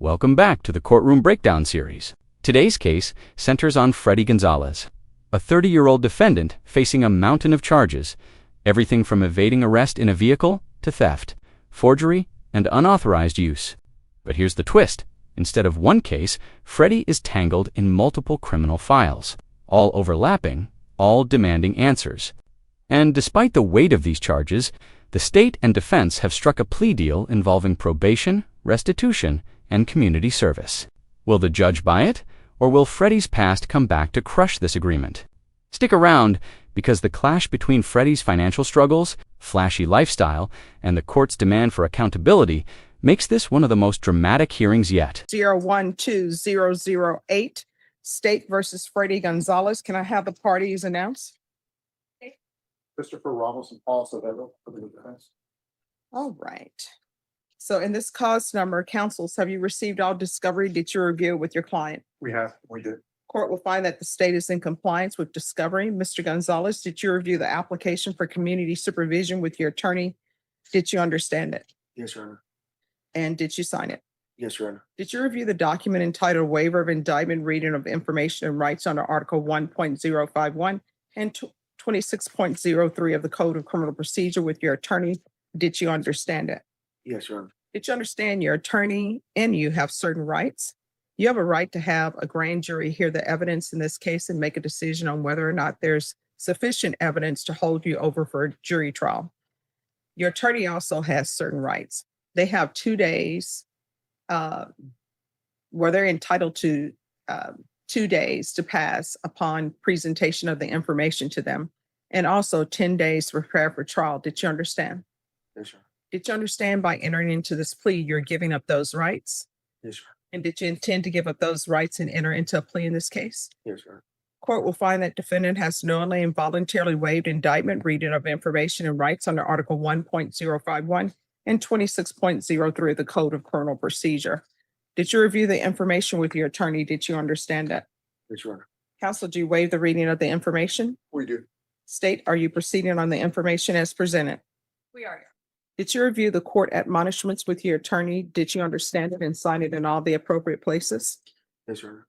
Welcome back to the Courtroom Breakdown series. Today's case centers on Freddy Gonzalez, a 30-year-old defendant facing a mountain of charges, everything from evading arrest in a vehicle to theft, forgery, and unauthorized use. But here's the twist. Instead of one case, Freddy is tangled in multiple criminal files, all overlapping, all demanding answers. And despite the weight of these charges, the state and defense have struck a plea deal involving probation, restitution, and community service. Will the judge buy it, or will Freddy's past come back to crush this agreement? Stick around, because the clash between Freddy's financial struggles, flashy lifestyle, and the court's demand for accountability makes this one of the most dramatic hearings yet. 012008, State versus Freddy Gonzalez. Can I have the parties announced? Christopher Ramos and Paul Savero for the defense. All right. So in this cause number, counsels, have you received all discovery? Did you review with your client? We did. Court will find that the state is in compliance with discovery. Mr. Gonzalez, did you review the application for community supervision with your attorney? Did you understand it? Yes, Your Honor. And did you sign it? Yes, Your Honor. Did you review the document entitled Waiver of Indictment, Reading of Information and Rights under Article 1.051 and 26.03 of the Code of Criminal Procedure with your attorney? Did you understand it? Yes, Your Honor. Did you understand your attorney and you have certain rights? You have a right to have a grand jury hear the evidence in this case and make a decision on whether or not there's sufficient evidence to hold you over for a jury trial. Your attorney also has certain rights. They have 2 days where they're entitled to 2 days to pass upon presentation of the information to them, and also 10 days to prepare for trial. Did you understand? Yes, Your Honor. Did you understand by entering into this plea, you're giving up those rights? Yes, Your Honor. And did you intend to give up those rights and enter into a plea in this case? Yes, Your Honor. Court will find that defendant has knowingly and voluntarily waived indictment, reading of information and rights under Article 1.051 and 26.03 of the Code of Criminal Procedure. Did you review the information with your attorney? Did you understand that? Yes, Your Honor. Counsel, do you waive the reading of the information? We do. State, are you proceeding on the information as presented? We are. Did you review the court admonishments with your attorney? Did you understand it and sign it in all the appropriate places? Yes, Your Honor.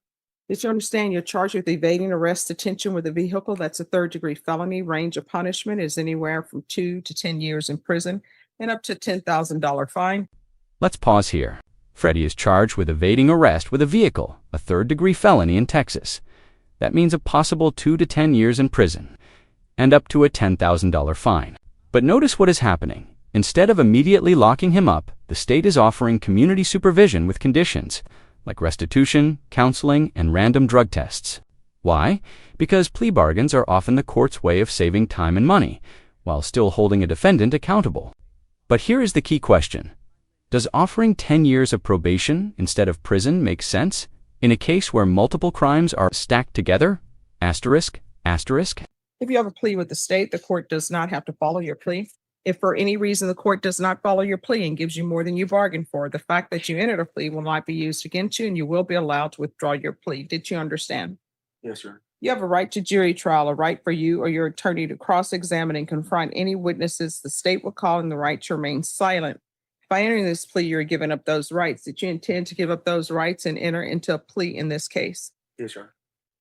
Did you understand you're charged with evading arrest, detention with a vehicle? That's a third-degree felony. Range of punishment is anywhere from 2 to 10 years in prison and up to $10,000 fine. Let's pause here. Freddy is charged with evading arrest with a vehicle, a third-degree felony in Texas. That means a possible 2 to 10 years in prison and up to a $10,000 fine. But notice what is happening. Instead of immediately locking him up, the state is offering community supervision with conditions like restitution, counseling, and random drug tests. Why? Because plea bargains are often the court's way of saving time and money, while still holding a defendant accountable. But here is the key question. Does offering 10 years of probation instead of prison make sense in a case where multiple crimes are stacked together? Asterisk, asterisk. If you have a plea with the state, the court does not have to follow your plea. If for any reason the court does not follow your plea and gives you more than you bargained for, the fact that you entered a plea will not be used against you and you will be allowed to withdraw your plea. Did you understand? Yes, Your Honor. You have a right to jury trial, a right for you or your attorney to cross-examine and confront any witnesses the state will call, and the right to remain silent. By entering this plea, you're giving up those rights. Did you intend to give up those rights and enter into a plea in this case? Yes, Your Honor.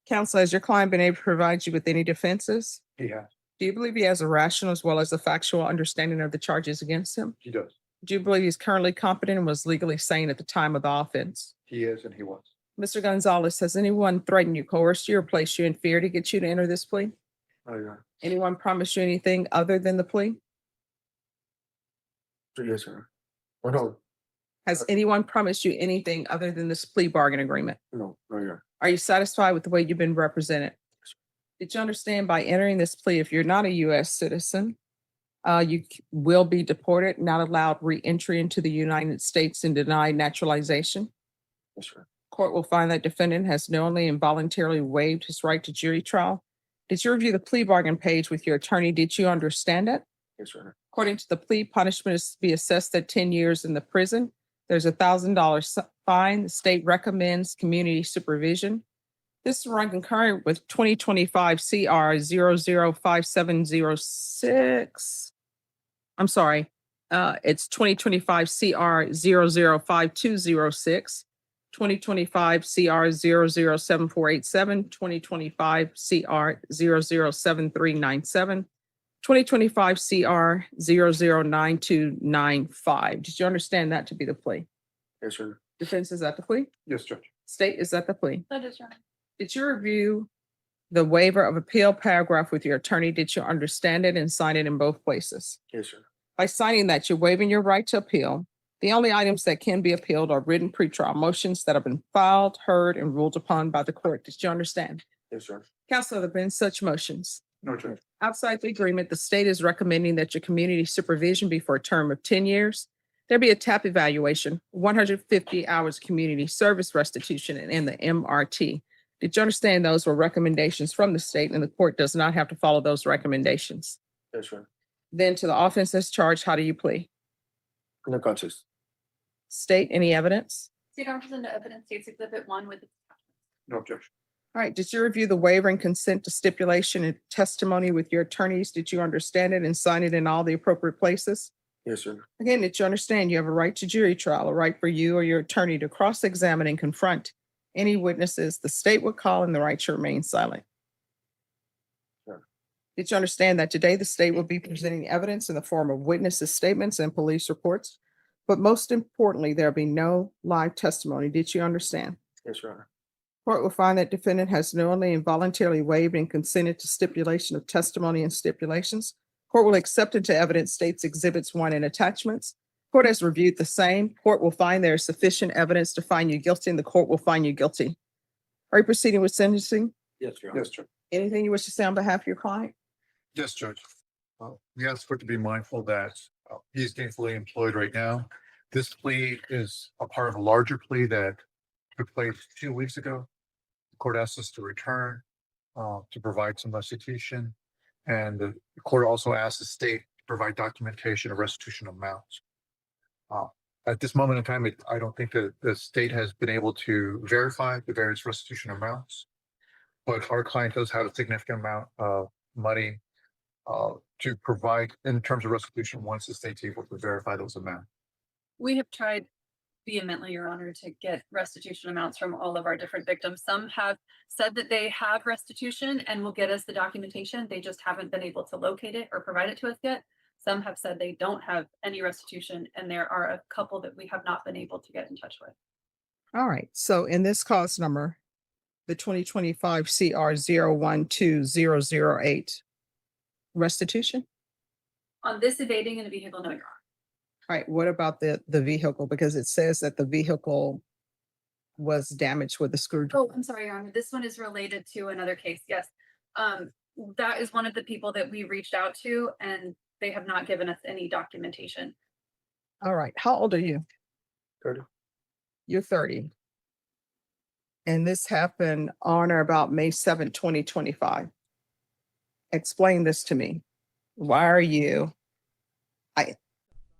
Counsel, has your client been able to provide you with any defenses? He has. Do you believe he has a rational as well as a factual understanding of the charges against him? He does. Do you believe he's currently competent and was legally sane at the time of the offense? He is and he was. Mr. Gonzalez, has anyone threatened you, coerced you, or placed you in fear to get you to enter this plea? Oh, Your Honor. Anyone promised you anything other than the plea? Yes, Your Honor. Or no. Has anyone promised you anything other than this plea bargain agreement? No, Your Honor. Are you satisfied with the way you've been represented? Did you understand by entering this plea, if you're not a U.S. citizen, you will be deported, not allowed re-entry into the United States, and denied naturalization? Yes, Your Honor. Court will find that defendant has knowingly and voluntarily waived his right to jury trial. Did you review the plea bargain page with your attorney? Did you understand it? Yes, Your Honor. According to the plea, punishment is to be assessed at 10 years in the prison. There's a $1,000 fine. The state recommends community supervision. This is run concurrent with 2025 CR 005706. I'm sorry. It's 2025 CR 005206. 2025 CR 007487, 2025 CR 007397, 2025 CR 009295. Did you understand that to be the plea? Yes, sir. Defense, is that the plea? Yes, Judge. State, is that the plea? That is right. Did you review the waiver of appeal paragraph with your attorney? Did you understand it and sign it in both places? Yes, sir. By signing that, you're waiving your right to appeal. The only items that can be appealed are written pretrial motions that have been filed, heard, and ruled upon by the court. Did you understand? Yes, sir. Counsel, have there been such motions? No, Judge. Outside the agreement, the state is recommending that your community supervision be for a term of 10 years. There be a TAP evaluation, 150 hours community service restitution, and the MRT. Did you understand those were recommendations from the state and the court does not have to follow those recommendations? Yes, sir. Then to the offense as charged, how do you plead? No contest. State, any evidence? State offers into evidence states exhibit 1 with its attachments. No objection. All right, did you review the waiver and consent to stipulation and testimony with your attorneys? Did you understand it and sign it in all the appropriate places? Yes, sir. Again, did you understand you have a right to jury trial, a right for you or your attorney to cross-examine and confront any witnesses the state would call and the right to remain silent? Sure. Did you understand that today the state will be presenting evidence in the form of witnesses' statements and police reports? But most importantly, there'll be no live testimony. Did you understand? Yes, Your Honor. Court will find that defendant has knowingly and voluntarily waived and consented to stipulation of testimony and stipulations. Court will accept into evidence states exhibits 1 and attachments. Court has reviewed the same. Court will find there is sufficient evidence to find you guilty and the court will find you guilty. Are you proceeding with sentencing? Yes, Your Honor. Yes, Judge. Anything you wish to say on behalf of your client? Yes, Judge. We ask for it to be mindful that he's gainfully employed right now. This plea is a part of a larger plea that took place 2 weeks ago. The court asked us to return to provide some restitution. And the court also asked the state to provide documentation of restitution amounts. At this moment in time, I don't think that the state has been able to verify the various restitution amounts. But our client does have a significant amount of money to provide in terms of restitution once the state's able to verify those amounts. We have tried vehemently, Your Honor, to get restitution amounts from all of our different victims. Some have said that they have restitution and will get us the documentation. They just haven't been able to locate it or provide it to us yet. Some have said they don't have any restitution, and there are a couple that we have not been able to get in touch with. All right, so in this cause number, the 2025 CR 012008, restitution? On this evading in a vehicle, no, Your Honor. All right, what about the vehicle? Because it says that the vehicle was damaged with a screwdriver. Oh, I'm sorry, Your Honor. This one is related to another case. Yes. That is one of the people that we reached out to, and they have not given us any documentation. All right, how old are you? 30. You're 30. And this happened on or about May 7th, 2025. Explain this to me. Why are you?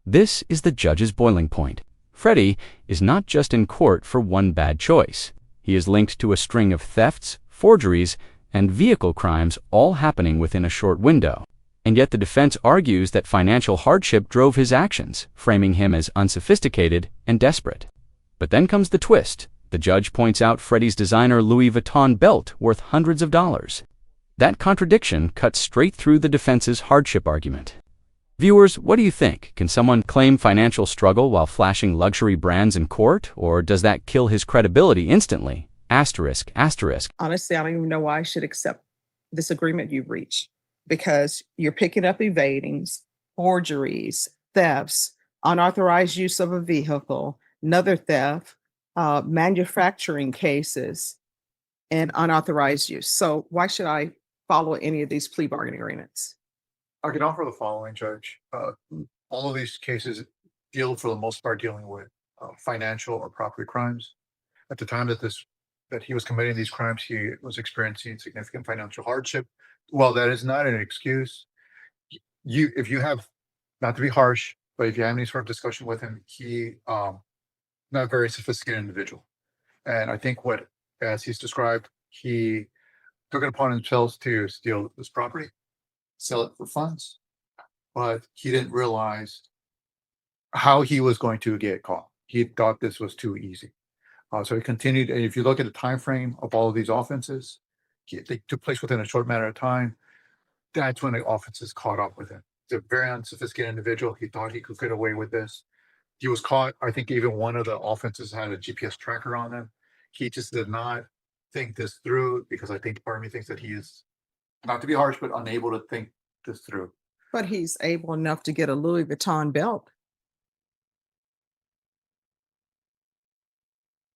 This is the judge's boiling point. Freddie is not just in court for one bad choice. He is linked to a string of thefts, forgeries, and vehicle crimes all happening within a short window. And yet the defense argues that financial hardship drove his actions, framing him as unsophisticated and desperate. But then comes the twist. The judge points out Freddie's designer Louis Vuitton belt worth hundreds of dollars. That contradiction cuts straight through the defense's hardship argument. Viewers, what do you think? Can someone claim financial struggle while flashing luxury brands in court, or does that kill his credibility instantly? Asterisk, asterisk. Honestly, I don't even know why I should accept this agreement you've reached, because you're picking up evadings, forgeries, thefts, unauthorized use of a vehicle, another theft, manufacturing cases, and unauthorized use. So why should I follow any of these plea bargaining agreements? I can offer the following, Judge. All of these cases deal, for the most part, dealing with financial or property crimes. At the time that he was committing these crimes, he was experiencing significant financial hardship. Well, that is not an excuse. If you have, not to be harsh, but if you have any sort of discussion with him, he not a very sophisticated individual. And I think as he's described, he took it upon himself to steal this property, sell it for funds, but he didn't realize how he was going to get caught. He thought this was too easy. So he continued, and if you look at the time frame of all of these offenses, they took place within a short matter of time. That's when the offenses caught up with him. He's a very unsophisticated individual. He thought he could get away with this. He was caught. I think even one of the offenses had a GPS tracker on them. He just did not think this through, because I think part of me thinks that he is, not to be harsh, but unable to think this through. But he's able enough to get a Louis Vuitton belt.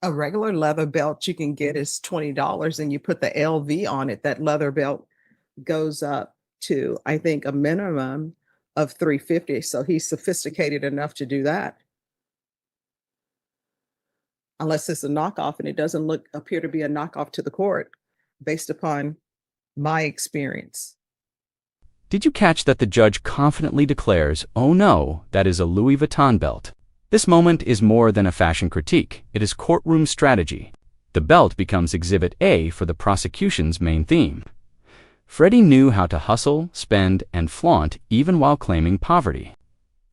A regular leather belt you can get is $20, and you put the LV on it. That leather belt goes up to, I think, a minimum of $350. So he's sophisticated enough to do that. Unless it's a knockoff, and it doesn't appear to be a knockoff to the court based upon my experience. Did you catch that the judge confidently declares, "Oh no, that is a Louis Vuitton belt"? This moment is more than a fashion critique. It is courtroom strategy. The belt becomes Exhibit A for the prosecution's main theme. Freddie knew how to hustle, spend, and flaunt even while claiming poverty.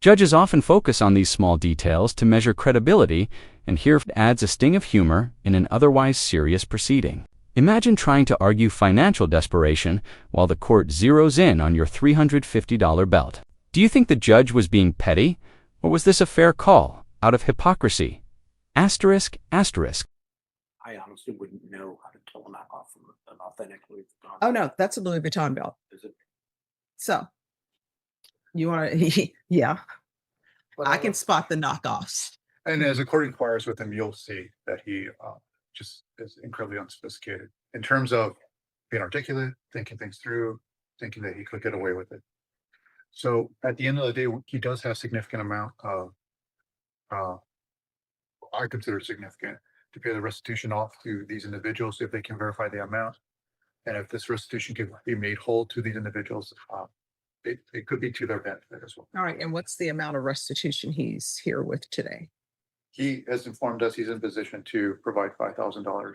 Judges often focus on these small details to measure credibility, and here adds a sting of humor in an otherwise serious proceeding. Imagine trying to argue financial desperation while the court zeroes in on your $350 belt. Do you think the judge was being petty, or was this a fair call out of hypocrisy? Asterisk, asterisk. I honestly wouldn't know how to tell a knockoff from an authentic Louis Vuitton. Oh no, that's a Louis Vuitton belt. Is it? So you want to, yeah, But I can spot the knockoffs. And as the court inquires with him, you'll see that he just is incredibly unsophisticated in terms of being articulate, thinking things through, thinking that he could get away with it. So at the end of the day, he does have significant amount of, I consider significant, to pay the restitution off to these individuals if they can verify the amount. And if this restitution can be made whole to these individuals, it could be to their benefit as well. All right, and what's the amount of restitution he's here with today? He has informed us he's in position to provide $5,000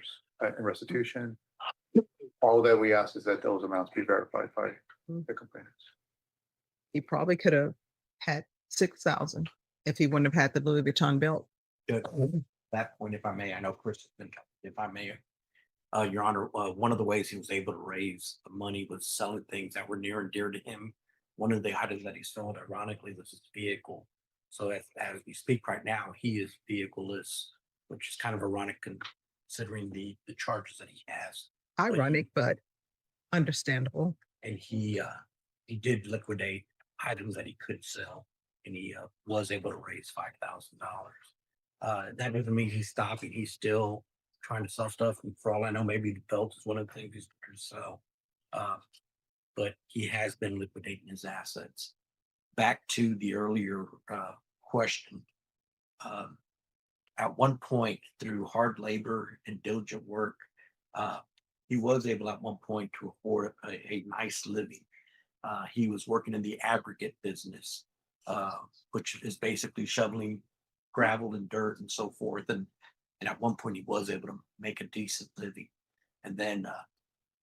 in restitution. All that we ask is that those amounts be verified by the complainants. He probably could have had 6,000 if he wouldn't have had the Louis Vuitton belt. Judge, that point, if I may, I know Chris has been, if I may, Your Honor, one of the ways he was able to raise the money was selling things that were near and dear to him. One of the items that he sold, ironically, was his vehicle. So as we speak right now, he is vehicleless, which is kind of ironic considering the charges that he has. Ironic, but understandable. And he did liquidate items that he could sell, and he was able to raise $5,000. That doesn't mean he's stopping. He's still trying to sell stuff. And for all I know, maybe the belt is one of the things he's trying to sell. But he has been liquidating his assets. Back to the earlier question. At one point, through hard labor and diligent work, he was able at one point to afford a nice living. He was working in the aggregate business, which is basically shoveling gravel and dirt and so forth. And at one point he was able to make a decent living. And then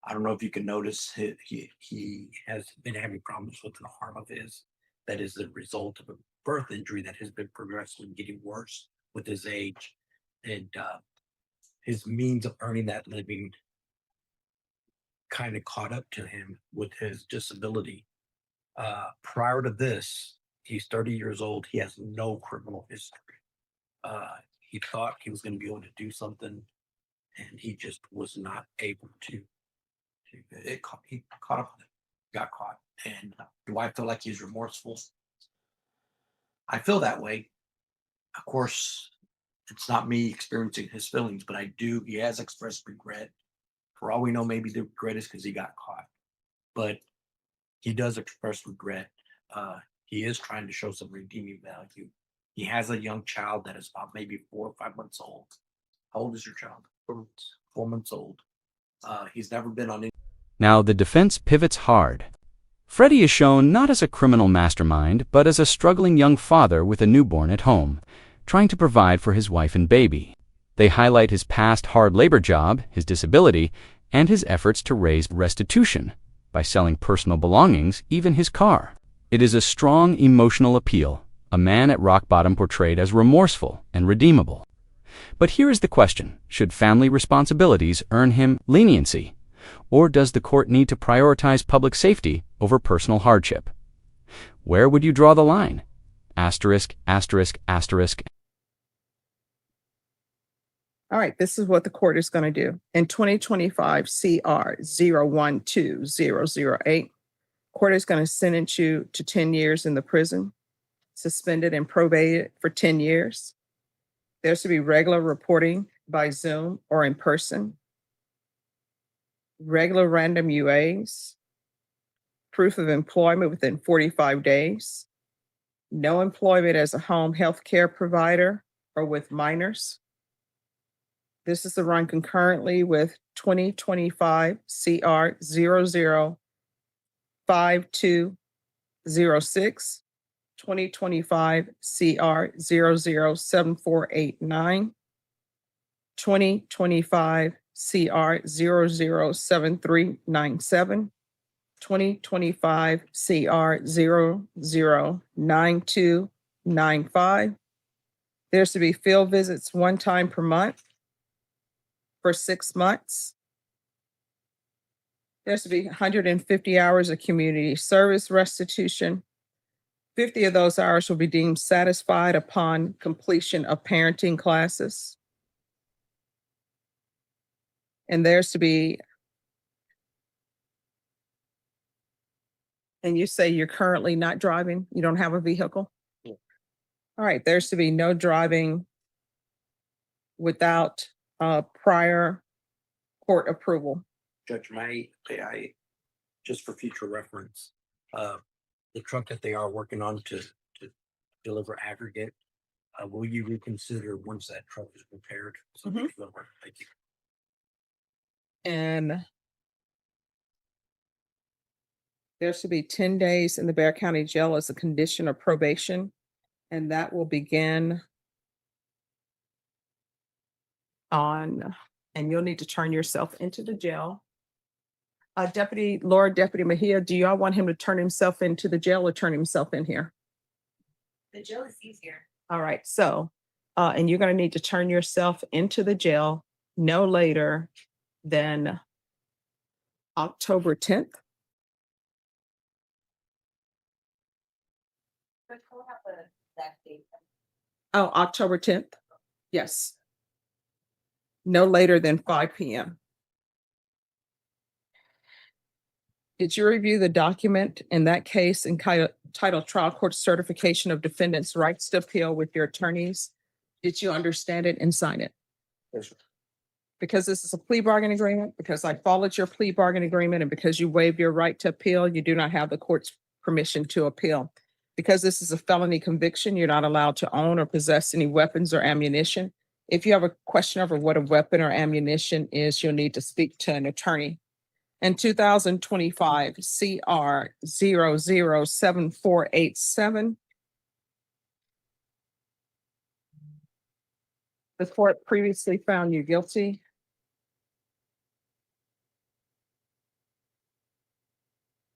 I don't know if you can notice he has been having problems with an arm of his that is the result of a birth injury that has been progressively getting worse with his age. And his means of earning that living kind of caught up to him with his disability. Prior to this, he's 30 years old. He has no criminal history. He thought he was going to be able to do something, and he just was not able to. He caught up with it, got caught. And do I feel like he's remorseful? I feel that way. Of course, it's not me experiencing his feelings, but I do. He has expressed regret. For all we know, maybe the regret is because he got caught. But he does express regret. He is trying to show some redeeming value. He has a young child that is about maybe 4 or 5 months old. How old is your child? 4 months. 4 months old. He's never been on any. Now the defense pivots hard. Freddie is shown not as a criminal mastermind, but as a struggling young father with a newborn at home, trying to provide for his wife and baby. They highlight his past hard labor job, his disability, and his efforts to raise restitution by selling personal belongings, even his car. It is a strong emotional appeal, a man at rock bottom portrayed as remorseful and redeemable. But here is the question: should family responsibilities earn him leniency? Or does the court need to prioritize public safety over personal hardship? Where would you draw the line? Asterisk, asterisk, asterisk. All right, this is what the court is going to do. In 2025 CR 012008, court is going to sentence you to 10 years in the prison, suspended and probated for 10 years. There's to be regular reporting by Zoom or in person, regular random UAs, proof of employment within 45 days, no employment as a home health care provider or with minors. This is to run concurrently with 2025 CR 005206, 2025 CR 007489, 2025 CR 007397, 2025 CR 009295. There's to be field visits one time per month for 6 months. There's to be 150 hours of community service restitution. 50 of those hours will be deemed satisfied upon completion of parenting classes. And there's to be, and you say you're currently not driving, you don't have a vehicle? Yeah. All right, there's to be no driving without prior court approval. Judge, may I, just for future reference, the truck that they are working on to deliver aggregate, will you reconsider once that truck is prepared? So they can deliver? Thank you. And there should be 10 days in the Bexar County Jail as a condition of probation, and that will begin on, and you'll need to turn yourself into the jail. Deputy Mejia, do y'all want him to turn himself into the jail or turn himself in here? The jail is easier. All right, so, and you're gonna need to turn yourself into the jail no later than October 10th. Oh, October 10th? Yes. No later than 5 p.m. Did you review the document in that case entitled Trial Court Certification of Defendant's Rights to Appeal with your attorneys? Did you understand it and sign it? Yes, sir. Because this is a plea bargain agreement, because I followed your plea bargain agreement, and because you waived your right to appeal, you do not have the court's permission to appeal. Because this is a felony conviction, you're not allowed to own or possess any weapons or ammunition. If you have a question over what a weapon or ammunition is, you'll need to speak to an attorney. In 2025 CR 007487, the court previously found you guilty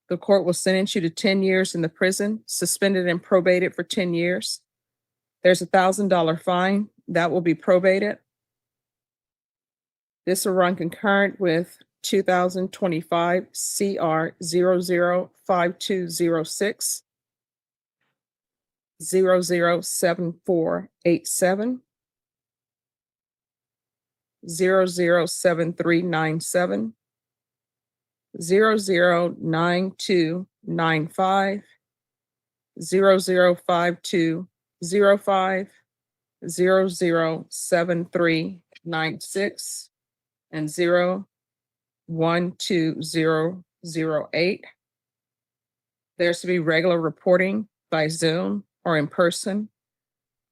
The court will sentence you to 10 years in the prison, suspended and probated for 10 years. There's $1,000 fine that will be probated. This will run concurrent with 2025 CR 005206, 007487, 007397, 009295, 005205, 007396, and 012008. There's to be regular reporting by Zoom or in person,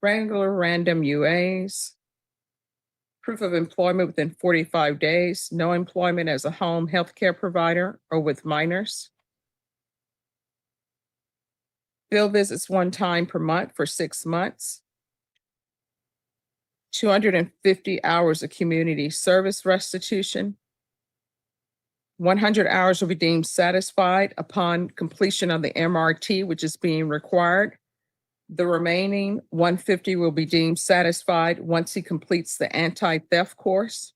regular random UAs, proof of employment within 45 days, no employment as a home healthcare provider or with minors. Field visits one time per month for 6 months. 250 hours of community service restitution. 100 hours will be deemed satisfied upon completion of the MRT, which is being required. The remaining 150 will be deemed satisfied once he completes the anti-theft course.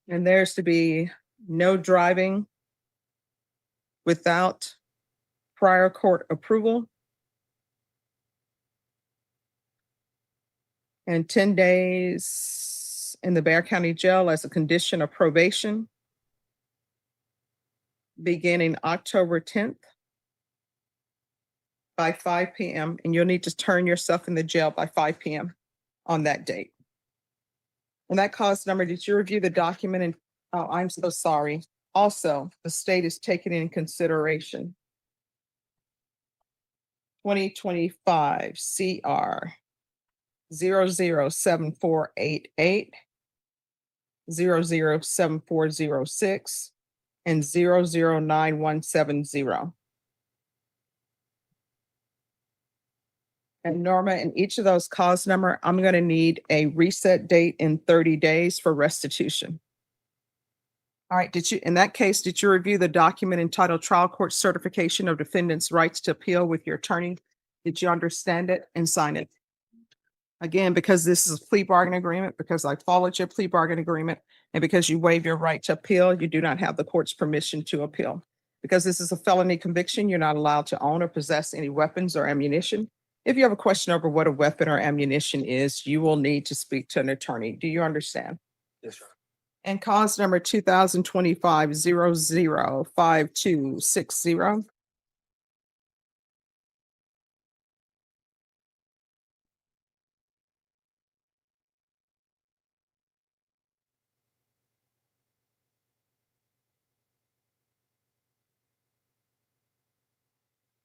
And there's to be no driving without prior court approval. And 10 days in the Bear County Jail as a condition of probation, beginning October 10th by 5 p.m. And you'll need to turn yourself in the jail by 5 p.m. on that date. And that cause number, did you review the document? And, oh, I'm so sorry. Also, the state is taking in consideration 2025 CR 007488, 007406, and 009170. And Norma, in each of those cause number, I'm going to need a reset date in 30 days for restitution. All right, in that case, did you review the document entitled Trial Court Certification of Defendant's Rights to Appeal with your attorney? Did you understand it and sign it? Again, because this is a plea bargain agreement, because I followed your plea bargain agreement, and because you waive your right to appeal, you do not have the court's permission to appeal. Because this is a felony conviction, you're not allowed to own or possess any weapons or ammunition. If you have a question over what a weapon or ammunition is, you will need to speak to an attorney. Do you understand? Yes, sir. And cause number 2025-005260.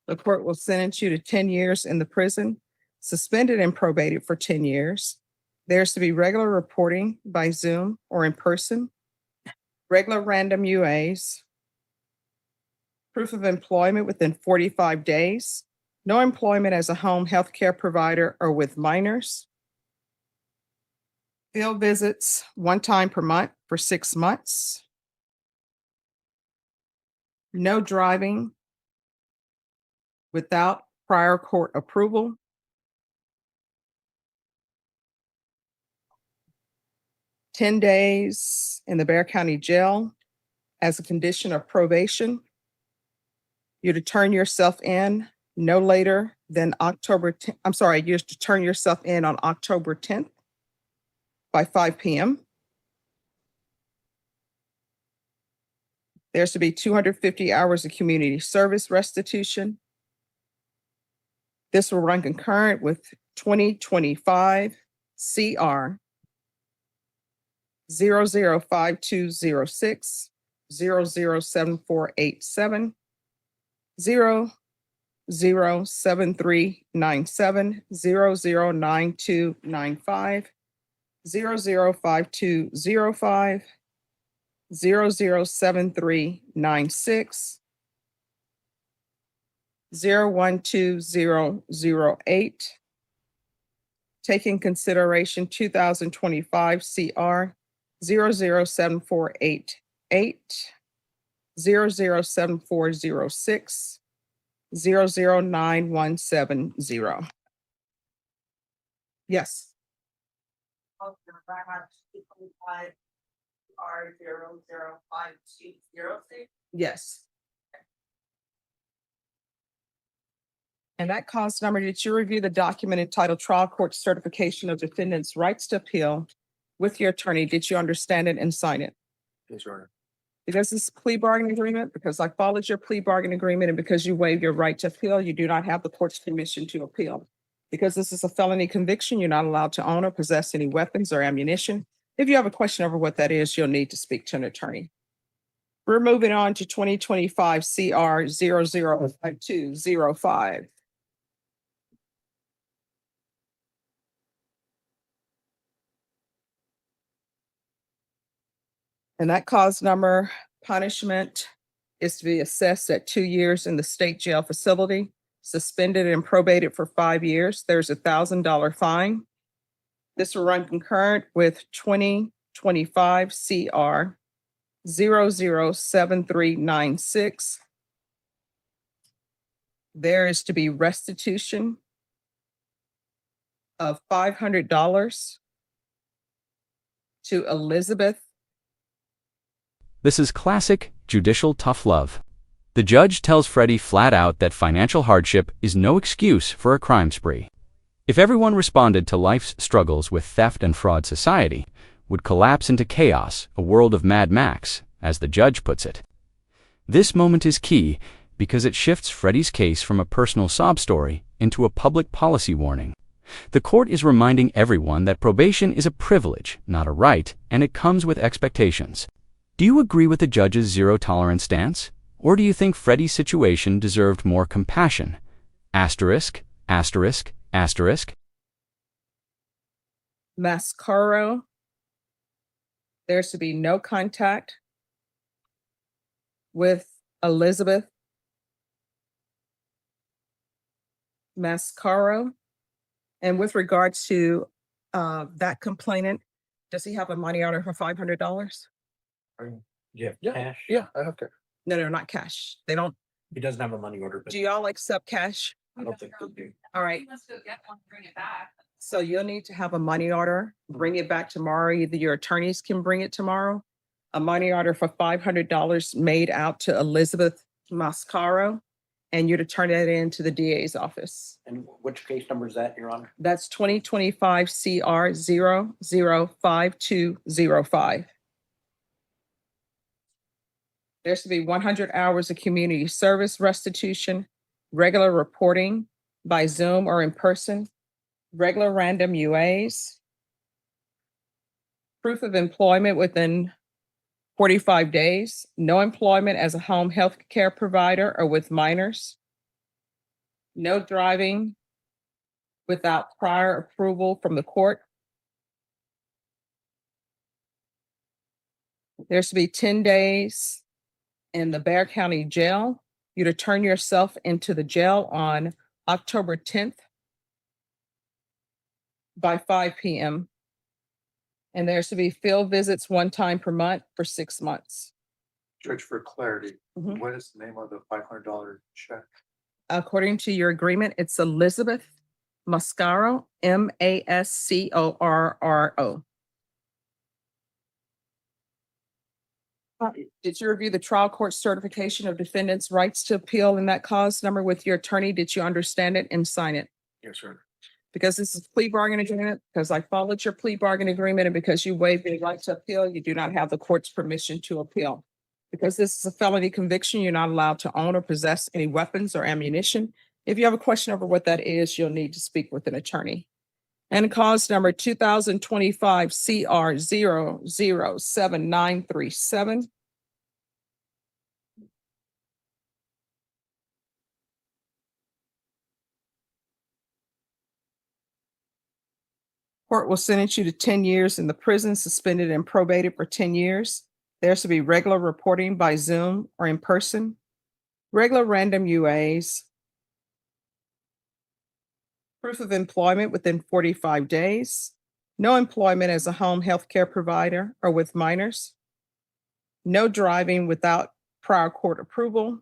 The court will sentence you to 10 years in the prison, suspended and probated for 10 years. There's to be regular reporting by Zoom or in person, regular random UAs, proof of employment within 45 days, no employment as a home health care provider or with minors, field visits one time per month for 6 months, no driving without prior court approval, $10 days in the Bear County Jail as a condition of probation. You're to turn yourself in no later than October 10th. I'm sorry, you're to turn yourself in on October 10th by 5 p.m. There's to be 250 hours of community service restitution. This will run concurrent with 2025 CR 005206, 007487, 007397, 009295, 005205, 007396, 012008. Taking consideration 2025 CR 007488, 007406, 009170. Yes. Yes. And that cause number, did you review the document entitled Trial Court Certification of Defendant's Rights to Appeal with your attorney? Did you understand it and sign it? Yes, Your Honor. Because this is a plea bargaining agreement, because I followed your plea bargaining agreement, and because you waived your right to appeal, you do not have the court's permission to appeal. Because this is a felony conviction, you're not allowed to own or possess any weapons or ammunition. If you have a question over what that is, you'll need to speak to an attorney. We're moving on to 2025 CR 005205. And that cause number, punishment is to be assessed at 2 years in the state jail facility, suspended and probated for 5 years. There's $1,000 fine. This will run concurrent with 2025 CR 007396. There is to be restitution of $500 to Elizabeth. This is classic judicial tough love. The judge tells Freddie flat out that financial hardship is no excuse for a crime spree. If everyone responded to life's struggles with theft and fraud, society would collapse into chaos, a world of Mad Max, as the judge puts it. This moment is key because it shifts Freddie's case from a personal sob story into a public policy warning. The court is reminding everyone that probation is a privilege, not a right, and it comes with expectations. Do you agree with the judge's zero-tolerance stance? Or do you think Freddie's situation deserved more compassion? Asterisk, asterisk, asterisk. Mascaro. There's to be no contact with Elizabeth Mascaro. And with regards to that complainant, does he have a money order for $500? You have Yeah, cash? yeah, I have to. No, not cash. They don't. He doesn't have a money order, but Do y'all accept cash? I don't think they do. All right. Let's go get one, bring it back. So you'll need to have a money order, bring it back tomorrow. Either your attorneys can bring it tomorrow. A money order for $500 made out to Elizabeth Mascaro, and you're to turn it in to the DA's office. And which case number is that, Your Honor? That's 2025 CR 005205. There's to be 100 hours of community service restitution, regular reporting by Zoom or in person, regular random UAs, proof of employment within 45 days, no employment as a home health care provider or with minors, no driving without prior approval from the court. There's to be 10 days in the Bexar County Jail. You're to turn yourself into the jail on October 10th by 5 p.m. And there's to be field visits one time per month for 6 months. Judge, for clarity, Mhm. what is the name of the $500 check? According to your agreement, it's Elizabeth Mascaro, Mascorro. Did you review the trial court certification of defendant's rights to appeal in that cause number with your attorney? Did you understand it and sign it? Yes, sir. Because this is plea bargain agreement, because I followed your plea bargain agreement, and because you waived your right to appeal, you do not have the court's permission to appeal. Because this is a felony conviction, you're not allowed to own or possess any weapons or ammunition. If you have a question over what that is, you'll need to speak with an attorney. And cause number 2025 CR 007937. Court will sentence you to 10 years in the prison, suspended and probated for 10 years. There's to be regular reporting by Zoom or in person, regular random UAs, proof of employment within 45 days, no employment as a home health care provider or with minors, no driving without prior court approval,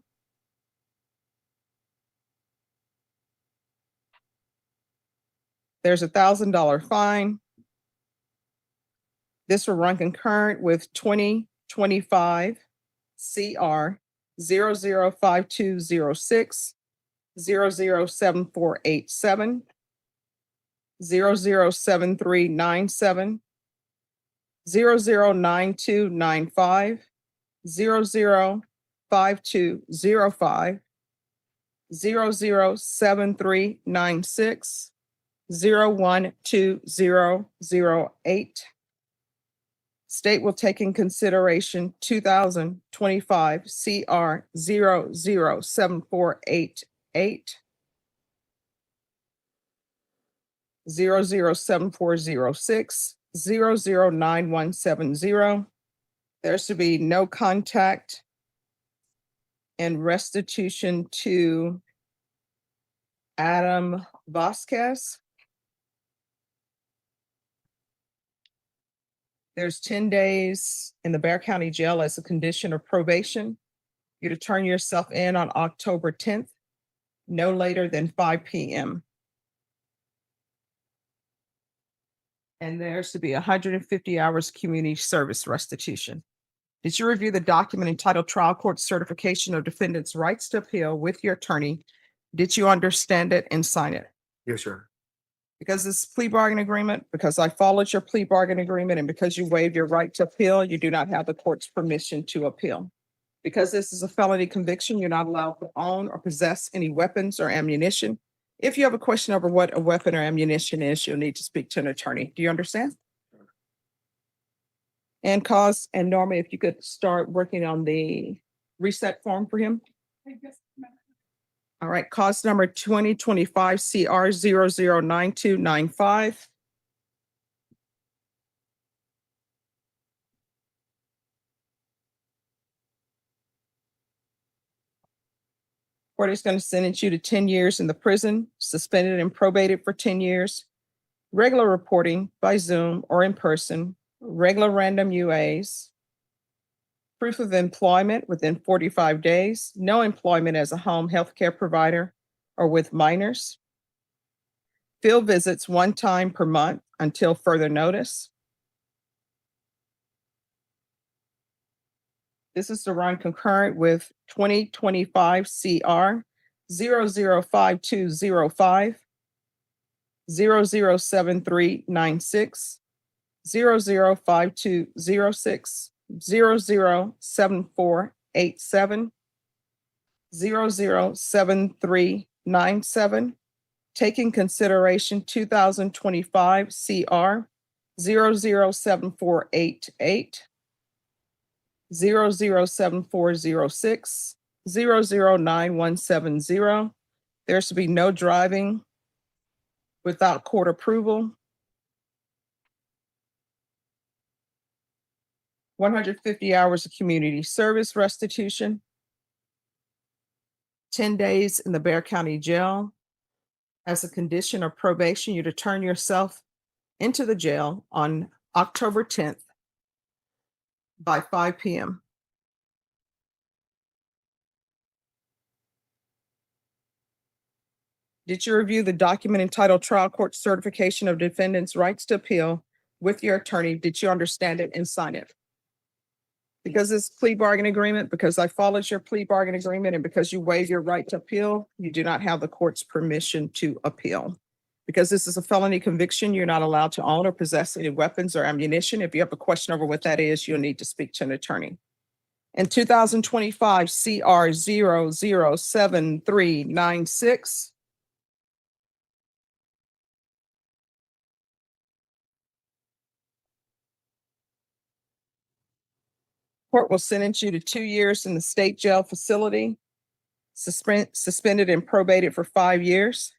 there's a $1,000 fine. This will run concurrent with 2025 CR 005206, 007487, 007397, 009295, 005205, 007396, 012008. State will take in consideration 2025 CR 007488, 007406, 009170. There's to be no contact and restitution to Adam Vasquez. There's 10 days in the Bear County Jail as a condition of probation. You to turn yourself in on October 10th, no later than 5 p.m. And there's to be 150 hours community service restitution. Did you review the document entitled Trial Court Certification of Defendant's Rights to Appeal with your attorney? Did you understand it and sign it? Yes, sir. Because this plea bargain agreement, because I followed your plea bargain agreement, and because you waived your right to appeal, you do not have the court's permission to appeal. Because this is a felony conviction, you're not allowed to own or possess any weapons or ammunition. If you have a question over what a weapon or ammunition is, you'll need to speak to an attorney. Do you understand? And Norma, if you could start working on the reset form for him. All right, cause number 2025 CR 009295. Court is going to sentence you to 10 years in the prison, suspended and probated for 10 years, regular reporting by Zoom or in person, regular random UAs, proof of employment within 45 days, no employment as a home healthcare provider or with minors, field visits 1 time per month until further notice. This is to run concurrent with 2025 CR 005205, 007396, 005206, 007487, 007397, taking consideration 2025 CR 007488, 007406, 009170. There's to be no driving without court approval. 150 hours of community service restitution. 10 days in the Bear County Jail. As a condition of probation, you to turn yourself into the jail on October 10th by 5 p.m. Did you review the document entitled Trial Court Certification of Defendant's Rights to Appeal with your attorney? Did you understand it and sign it? Because this plea bargain agreement, because I followed your plea bargain agreement, and because you waive your right to appeal, you do not have the court's permission to appeal. Because this is a felony conviction, you're not allowed to own or possess any weapons or ammunition. If you have a question over what that is, you'll need to speak to an attorney. In 2025 CR 007396, court will sentence you to 2 years in the state jail facility, suspended and probated for 5 years.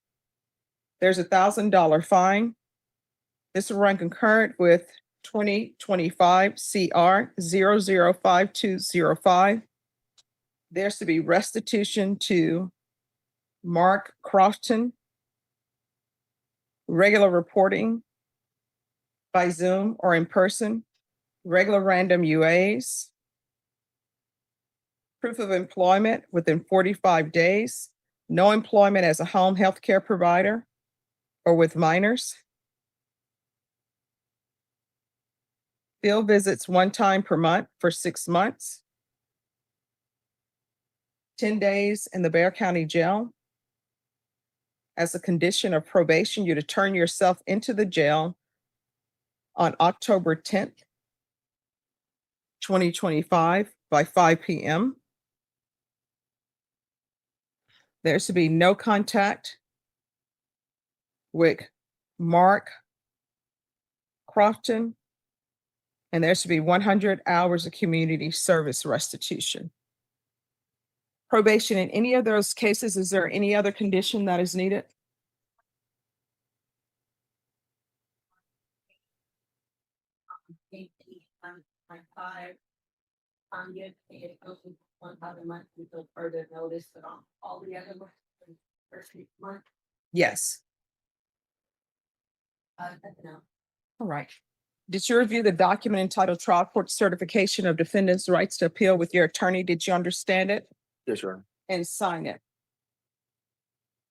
There's $1,000 fine. This will run concurrent with 2025 CR 005205. There's to be restitution to Mark Crofton, regular reporting by Zoom or in person, regular random UAs, proof of employment within 45 days, no employment as a home healthcare provider or with minors, field visits 1 time per month for 6 months, 10 days in the Bear County Jail. As a condition of probation, you to turn yourself into the jail on October 10th, 2025 by 5 p.m. There's to be no contact with Mark Crofton, and there's to be 100 hours of community service restitution. Probation in any of those cases, is there any other condition that is needed? Get it open 1 other month until further notice, but on all the other ones, first month, Yes. no. All right. Did you review the document entitled Trial Court Certification of Defendant's Rights to Appeal with your attorney? Did you understand it Yes, Your Honor. and sign it?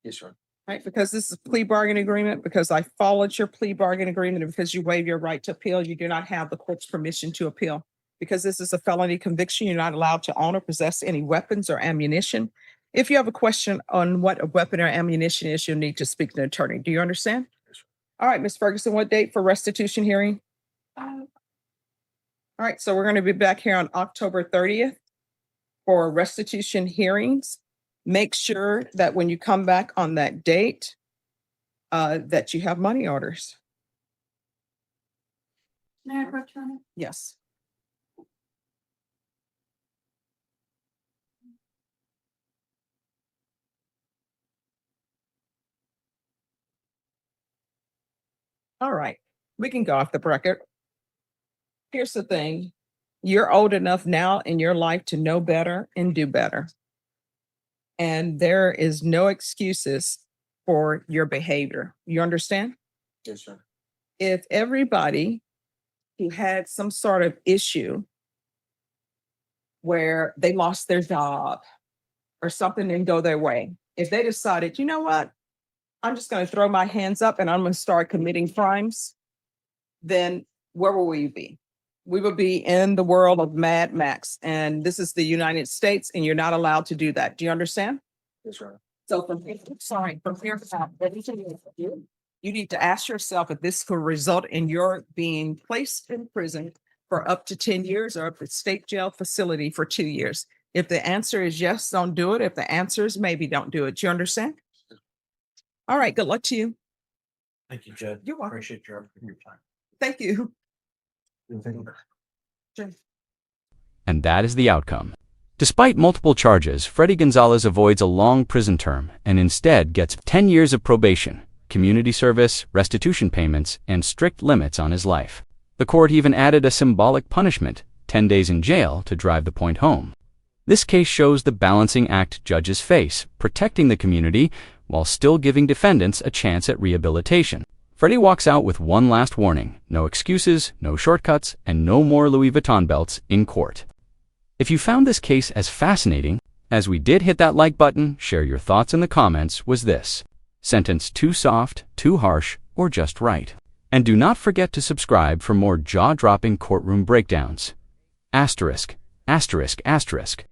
Yes, Your Honor. Right, because this is a plea bargain agreement, because I followed your plea bargain agreement, and because you waive your right to appeal, you do not have the court's permission to appeal. Because this is a felony conviction, you're not allowed to own or possess any weapons or ammunition. If you have a question on what a weapon or ammunition is, you'll need to speak to an attorney. Do you understand? All right, Ms. Ferguson, what date for restitution hearing? All right, so we're going to be back here on October 30th for restitution hearings. Make sure that when you come back on that date, that you have money orders. May I approach your honor? Yes. All right, we can go off the record. Here's the thing. You're old enough now in your life to know better and do better. And there is no excuses for your behavior. You understand? Yes, sir. If everybody who had some sort of issue where they lost their job or something didn't go their way, if they decided, you know what, I'm just going to throw my hands up and I'm going to start committing crimes, then where will we be? We will be in the world of Mad Max, and this is the United States, and you're not allowed to do that. Do you understand? Yes, Your Honor. So from here out, everything you do, you need to ask yourself if this could result in your being placed in prison for up to 10 years or up to state jail facility for 2 years. If the answer is yes, don't do it. If the answer is maybe, don't do it. Do you understand? All right, good luck to you. Thank you, Judge. You're welcome. Appreciate your time. Thank you. And that is the outcome. Despite multiple charges, Freddy Gonzalez avoids a long prison term and instead gets 10 years of probation, community service, restitution payments, and strict limits on his life. The court even added a symbolic punishment, 10 days in jail, to drive the point home. This case shows the balancing act judges face, protecting the community while still giving defendants a chance at rehabilitation. Freddy walks out with one last warning: no excuses, no shortcuts, and no more Louis Vuitton belts in court. If you found this case as fascinating as we did, hit that like button, share your thoughts in the comments. Was this sentence too soft, too harsh, or just right? And do not forget to subscribe for more jaw-dropping courtroom breakdowns. Asterisk, asterisk, asterisk.